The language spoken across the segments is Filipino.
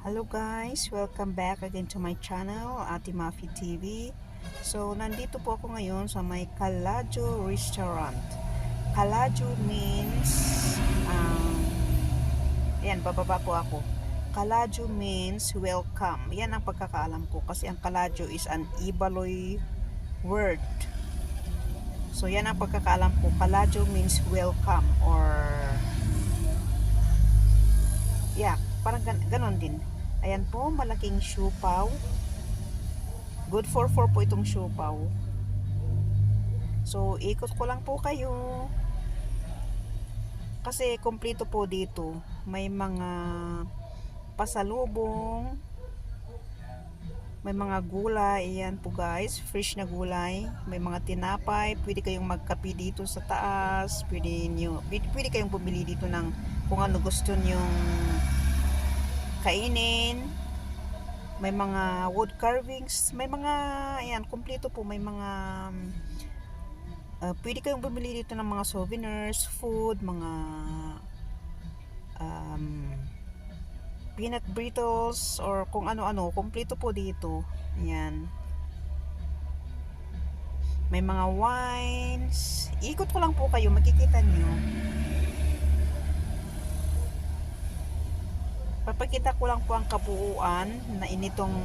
Hello guys, welcome back again to my channel, Ate Mafi TV. So, nandito po ako ngayon sa may Kaladyo Restaurant. Kaladyo means, ayan, bababa po ako. Kaladyo means welcome. Yan ang pagkakaalam ko kasi ang Kaladyo is an Ibaloy word. So, yan ang pagkakaalam ko. Kaladyo means welcome or yeah, parang ganon din. Ayan po, malaking siopaw. Good for 4 po itong siopaw. So, ikot ko lang po kayo. Kasi kompleto po dito. May mga pasalubong. May mga gulay. Ayan po guys, fresh na gulay. May mga tinapay. Pwede kayong magkape dito sa taas. Pwede kayong bumili dito ng kung ano gusto nyong kainin. May mga wood carvings, may mga ayan, kumpleto po, may mga pwede kayong bumili dito ng mga souvenirs, food, mga peanut brittle or kung ano-ano, kumpleto po dito. Ayan. May mga wines. Ikot ko lang po kayo, makikita nyo. Papakita ko lang po ang kabuuan na initong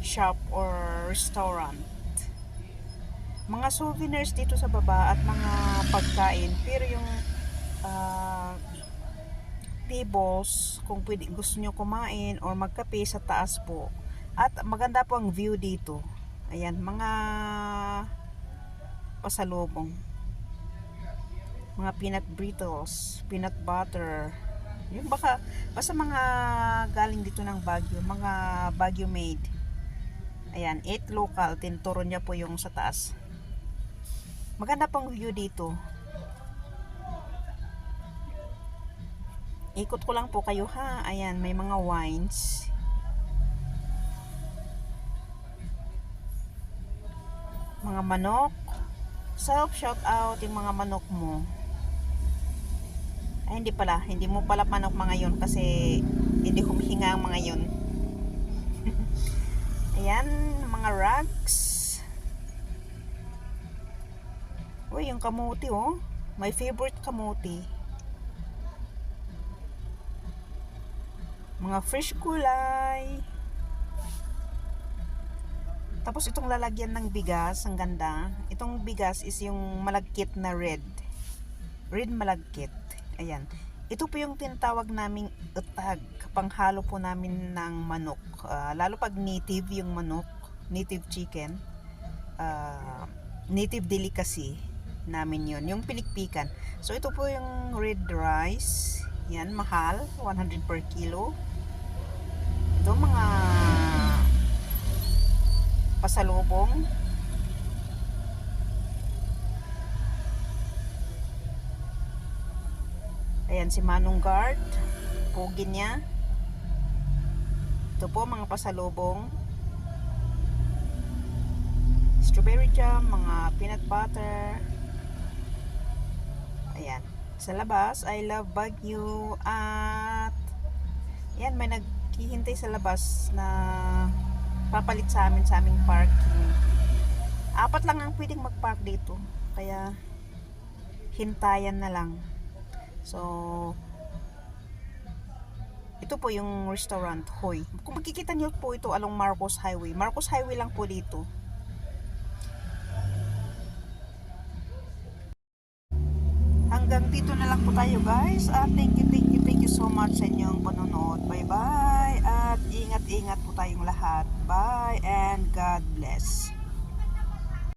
shop or restaurant. Mga souvenirs dito sa baba at mga pagkain, pero yung tables, kung pwede, gusto nyo kumain or magkape sa taas po. At maganda po ang view dito. Ayan, mga pasalubong. Mga peanut brittles, peanut butter. Yung basta mga galing dito ng Baguio, mga Baguio made. Ayan, 8 local, tinturo niya po yung sa taas. Maganda pang view dito. Ikot ko lang po kayo ha. Ayan, may mga wines. Mga manok. Shout out yung mga manok mo. Ay, hindi mo pala manok mga yun kasi hindi humihinga ang mga yun. Ayan, mga rugs. Uy, yung kamuti oh. My favorite kamuti. Mga fresh gulay. Tapos itong lalagyan ng bigas, ang ganda. Itong bigas is yung malagkit na red. Red malagkit. Ayan. Ito po yung tinatawag naming utag. Panghalo po namin ng manok. Lalo pag native yung manok, native chicken, native delicacy namin yun. Yung pinikpikan. So ito po yung red rice. Yan, mahal. 100 per kilo. Ito mga pasalubong. Ayan si Manong Guard, pogi niya. Ito po mga pasalubong. Strawberry jam, mga peanut butter. Ayan. Sa labas, I love Baguio. At ayan, may naghihintay sa labas na papalit sa aming parking. 4 lang ang pwedeng magpark dito. Kaya hintayan na lang. So, ito po yung restaurant, Hoy. Kung makikita niyo po ito along Marcos Highway. Marcos Highway lang po dito. Hanggang dito na lang po tayo guys. Thank you so much sa inyong panonood. Bye bye. At ingat-ingat po tayong lahat. Bye and God bless.